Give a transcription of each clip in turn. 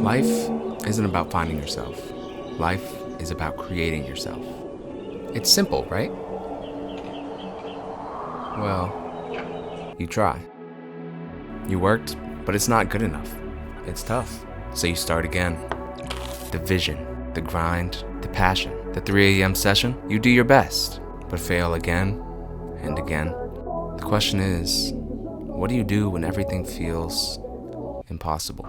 Life isn't about finding yourself. Life is about creating yourself. It's simple, right? Well, you try. You worked, but it's not good enough. It's tough. So you start again. The vision, the grind, the passion. The 3 a.m. session, you do your best, but fail again and again. The question is, what do you do when everything feels impossible?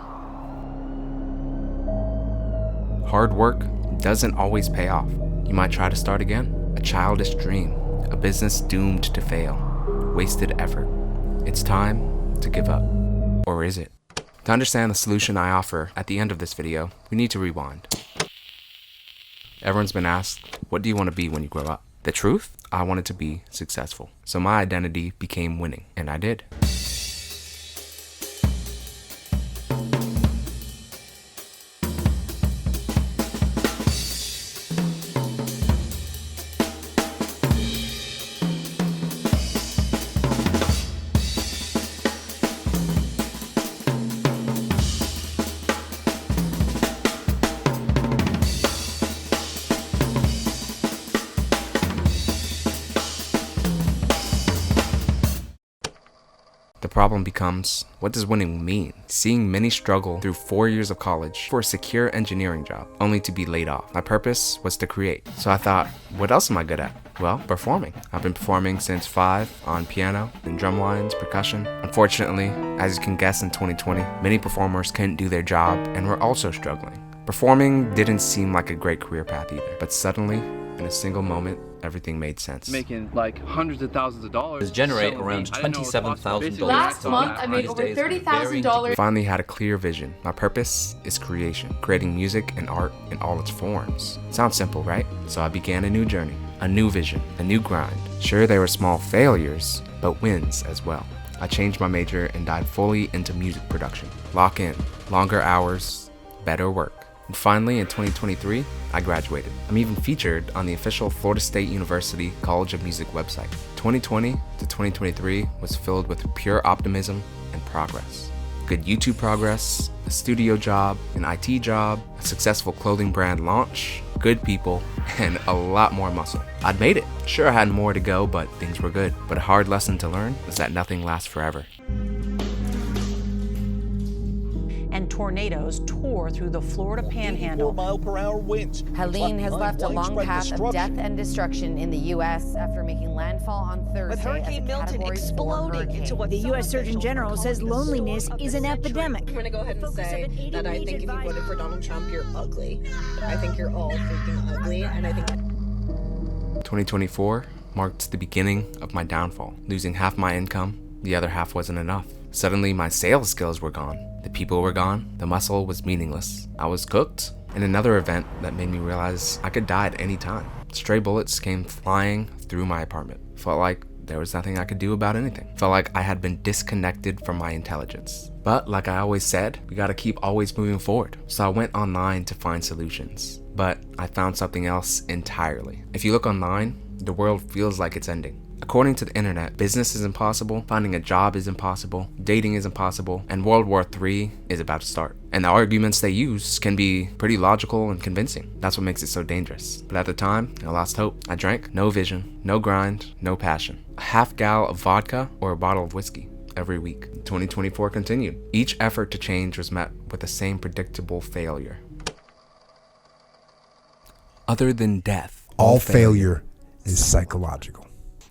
Hard work doesn't always pay off. You might try to start again. A childish dream, a business doomed to fail, wasted effort. It's time to give up. Or is it? To understand the solution I offer at the end of this video, we need to rewind. Everyone's been asked, what do you want to be when you grow up? The truth? I wanted to be successful. So my identity became winning, and I did. The problem becomes, what does winning mean? Seeing many struggle through 4 years of college for a secure engineering job, only to be laid off. My purpose was to create. So I thought, what else am I good at? Well, performing. I've been performing since 5 on piano and drum lines, percussion. Unfortunately, as you can guess in 2020, many performers couldn't do their job and were also struggling. Performing didn't seem like a great career path either, but suddenly, in a single moment, everything made sense. Making like hundreds of thousands of dollars. Generate around $27,000. Last month, I made over $30,000. Finally had a clear vision. My purpose is creation, creating music and art in all its forms. Sounds simple, right? So I began a new journey, a new vision, a new grind. Sure, there were small failures, but wins as well. I changed my major and dived fully into music production. Lock in, longer hours, better work. And finally, in 2023, I graduated. I'm even featured on the official Florida State University College of Music website. 2020 to 2023 was filled with pure optimism and progress. Good YouTube progress, a studio job, an IT job, a successful clothing brand launch, good people, and a lot more muscle. I'd made it. Sure, I had more to go, but things were good. But a hard lesson to learn is that nothing lasts forever. And tornadoes tore through the Florida Panhandle. 4-mile-per-hour winds. Helene has left a long path of death and destruction in the U.S. after making landfall on Thursday. With Hurricane Milton exploding into what the U.S. Surgeon General says loneliness is an epidemic. I'm going to go ahead and say that I think if you voted for Donald Trump, you're ugly. I think you're all freaking ugly, and I think 2024 marked the beginning of my downfall. Losing half my income, the other half wasn't enough. Suddenly, my sales skills were gone. The people were gone. The muscle was meaningless. I was cooked. And another event that made me realize I could die at any time. Stray bullets came flying through my apartment. Felt like there was nothing I could do about anything. Felt like I had been disconnected from my intelligence. But like I always said, we gotta keep always moving forward. So I went online to find solutions. But I found something else entirely. If you look online, the world feels like it's ending. According to the internet, business is impossible, finding a job is impossible, dating is impossible, and World War III is about to start. And the arguments they use can be pretty logical and convincing. That's what makes it so dangerous. But at the time, I lost hope. I drank, no vision, no grind, no passion. A half gal of vodka or a bottle of whiskey every week. 2024 continued. Each effort to change was met with the same predictable failure. Other than death, all failure is psychological.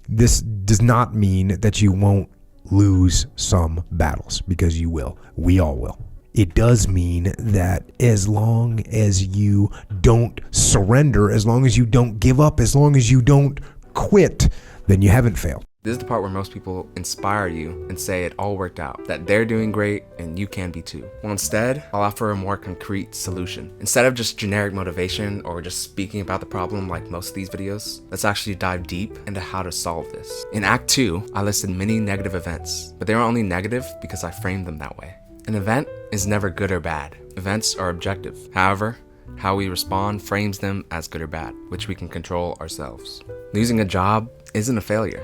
This does not mean that you won't lose some battles, because you will. We all will. It does mean that as long as you don't surrender, as long as you don't give up, as long as you don't quit, then you haven't failed. This is the part where most people inspire you and say it all worked out, that they're doing great and you can be too. Well, instead, I'll offer a more concrete solution. Instead of just generic motivation or just speaking about the problem like most of these videos, let's actually dive deep into how to solve this. In Act 2, I listed many negative events, but they were only negative because I framed them that way. An event is never good or bad. Events are objective. However, how we respond frames them as good or bad, which we can control ourselves. Losing a job isn't a failure.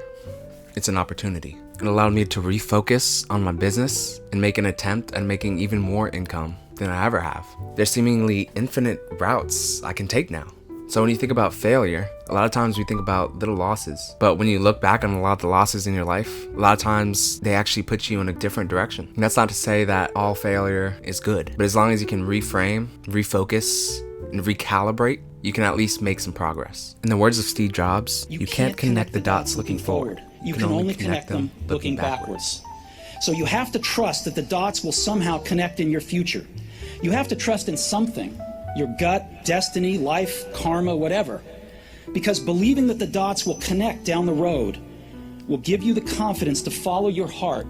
It's an opportunity. It allowed me to refocus on my business and make an attempt at making even more income than I ever have. There's seemingly infinite routes I can take now. So when you think about failure, a lot of times we think about little losses. But when you look back on a lot of the losses in your life, a lot of times they actually put you in a different direction. And that's not to say that all failure is good. But as long as you can reframe, refocus, and recalibrate, you can at least make some progress. In the words of Steve Jobs, you can't connect the dots looking forward. You can only connect them looking backwards. So you have to trust that the dots will somehow connect in your future. You have to trust in something. Your gut, destiny, life, karma, whatever. Because believing that the dots will connect down the road will give you the confidence to follow your heart,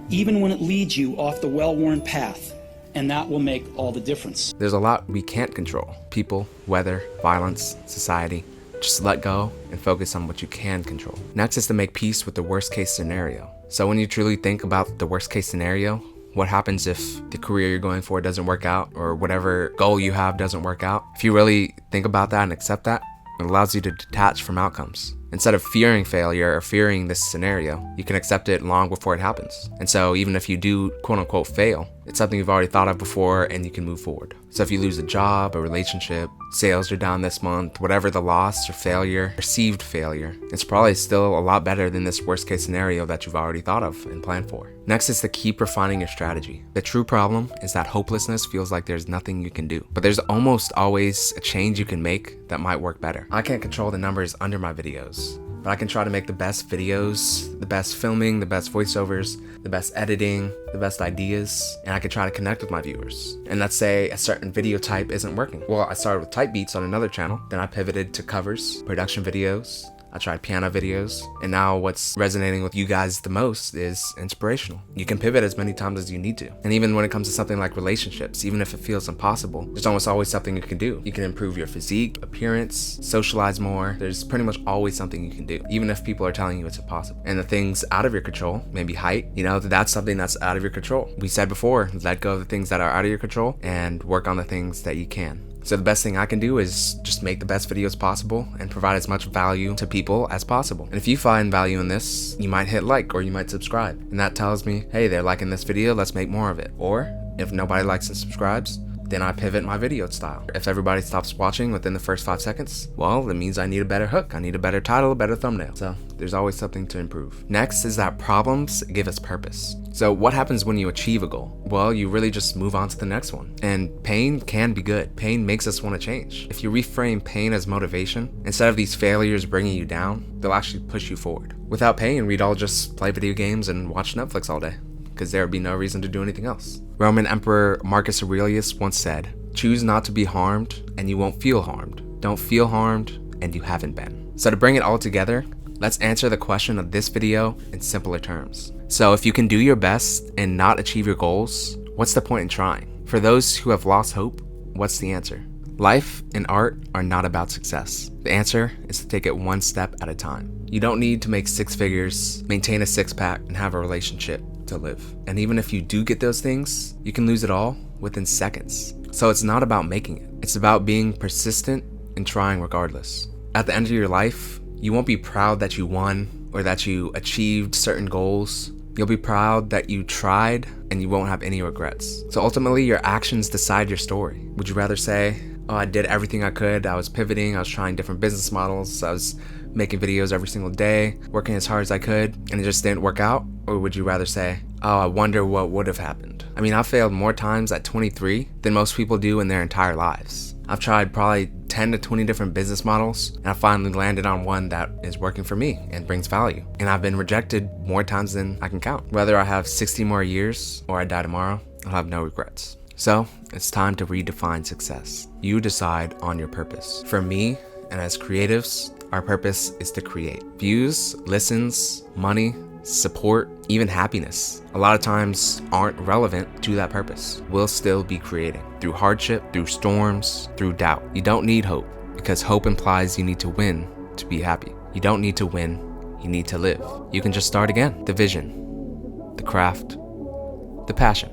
even when it leads you off the well-worn path. And that will make all the difference. There's a lot we can't control. People, weather, violence, society. Just let go and focus on what you can control. Next is to make peace with the worst case scenario. So when you truly think about the worst case scenario, what happens if the career you're going for doesn't work out, or whatever goal you have doesn't work out? If you really think about that and accept that, it allows you to detach from outcomes. Instead of fearing failure or fearing this scenario, you can accept it long before it happens. And so even if you do quote unquote fail, it's something you've already thought of before and you can move forward. So if you lose a job, a relationship, sales are down this month, whatever the loss or failure, perceived failure, it's probably still a lot better than this worst case scenario that you've already thought of and planned for. Next is to keep refining your strategy. The true problem is that hopelessness feels like there's nothing you can do, but there's almost always a change you can make that might work better. I can't control the numbers under my videos, but I can try to make the best videos, the best filming, the best voiceovers, the best editing, the best ideas, and I can try to connect with my viewers. And let's say a certain video type isn't working. Well, I started with type beats on another channel, then I pivoted to covers, production videos, I tried piano videos, and now what's resonating with you guys the most is inspirational. You can pivot as many times as you need to. And even when it comes to something like relationships, even if it feels impossible, there's almost always something you can do. You can improve your physique, appearance, socialize more. There's pretty much always something you can do, even if people are telling you it's impossible. And the things out of your control, maybe height, that's something that's out of your control. We said before, let go of the things that are out of your control and work on the things that you can. So the best thing I can do is just make the best videos possible and provide as much value to people as possible. And if you find value in this, you might hit like or you might subscribe. And that tells me, hey, they're liking this video, let's make more of it. Or if nobody likes and subscribes, then I pivot my video style. If everybody stops watching within the first 5 seconds, well, it means I need a better hook. I need a better title, a better thumbnail. So there's always something to improve. Next is that problems give us purpose. So what happens when you achieve a goal? Well, you really just move on to the next one. And pain can be good. Pain makes us want to change. If you reframe pain as motivation, instead of these failures bringing you down, they'll actually push you forward. Without pain, we'd all just play video games and watch Netflix all day, because there would be no reason to do anything else. Roman Emperor Marcus Aurelius once said, "Choose not to be harmed and you won't feel harmed. Don't feel harmed and you haven't been." So to bring it all together, let's answer the question of this video in simpler terms. So if you can do your best and not achieve your goals, what's the point in trying? For those who have lost hope, what's the answer? Life and art are not about success. The answer is to take it one step at a time. You don't need to make 6 figures, maintain a 6-pack, and have a relationship to live. And even if you do get those things, you can lose it all within seconds. So it's not about making it. It's about being persistent and trying regardless. At the end of your life, you won't be proud that you won or that you achieved certain goals. You'll be proud that you tried and you won't have any regrets. So ultimately, your actions decide your story. Would you rather say, oh, I did everything I could, I was pivoting, I was trying different business models, I was making videos every single day, working as hard as I could, and it just didn't work out? Or would you rather say, oh, I wonder what would have happened? I mean, I failed more times at 23 than most people do in their entire lives. I've tried probably 10 to 20 different business models, and I finally landed on one that is working for me and brings value. And I've been rejected more times than I can count. Whether I have 60 more years or I die tomorrow, I'll have no regrets. So it's time to redefine success. You decide on your purpose. For me, and as creatives, our purpose is to create. Views, listens, money, support, even happiness, a lot of times aren't relevant to that purpose. We'll still be creating through hardship, through storms, through doubt. You don't need hope, because hope implies you need to win to be happy. You don't need to win, you need to live. You can just start again. The vision, the craft, the passion.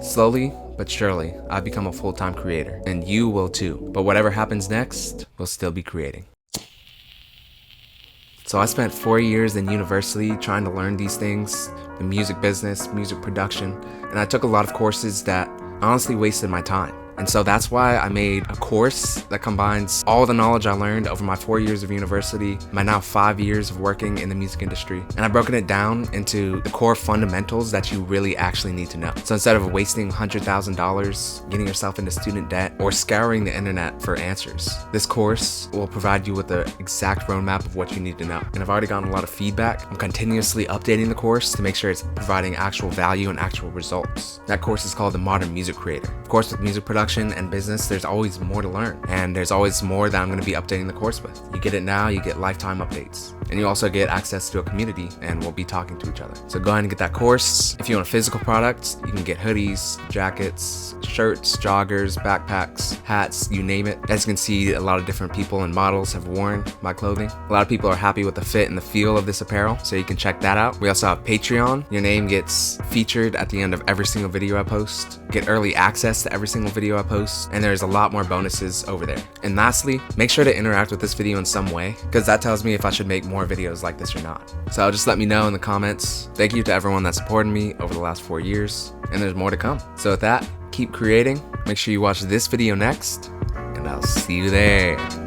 Slowly but surely, I've become a full-time creator, and you will too. But whatever happens next, we'll still be creating. So I spent 4 years in university trying to learn these things, the music business, music production, and I took a lot of courses that I honestly wasted my time. And so that's why I made a course that combines all the knowledge I learned over my 4 years of university, my now 5 years of working in the music industry. And I've broken it down into the core fundamentals that you really actually need to know. So instead of wasting $100,000 getting yourself into student debt or scouring the internet for answers, this course will provide you with the exact roadmap of what you need to know. And I've already gotten a lot of feedback. I'm continuously updating the course to make sure it's providing actual value and actual results. That course is called The Modern Music Creator. Of course, with music production and business, there's always more to learn, and there's always more that I'm going to be updating the course with. You get it now, you get lifetime updates, and you also get access to a community, and we'll be talking to each other. So go ahead and get that course. If you want a physical product, you can get hoodies, jackets, shirts, joggers, backpacks, hats, you name it. As you can see, a lot of different people and models have worn my clothing. A lot of people are happy with the fit and the feel of this apparel, so you can check that out. We also have Patreon. Your name gets featured at the end of every single video I post. Get early access to every single video I post, and there's a lot more bonuses over there. And lastly, make sure to interact with this video in some way, because that tells me if I should make more videos like this or not. So just let me know in the comments. Thank you to everyone that supported me over the last 4 years, and there's more to come. So with that, keep creating. Make sure you watch this video next, and I'll see you there.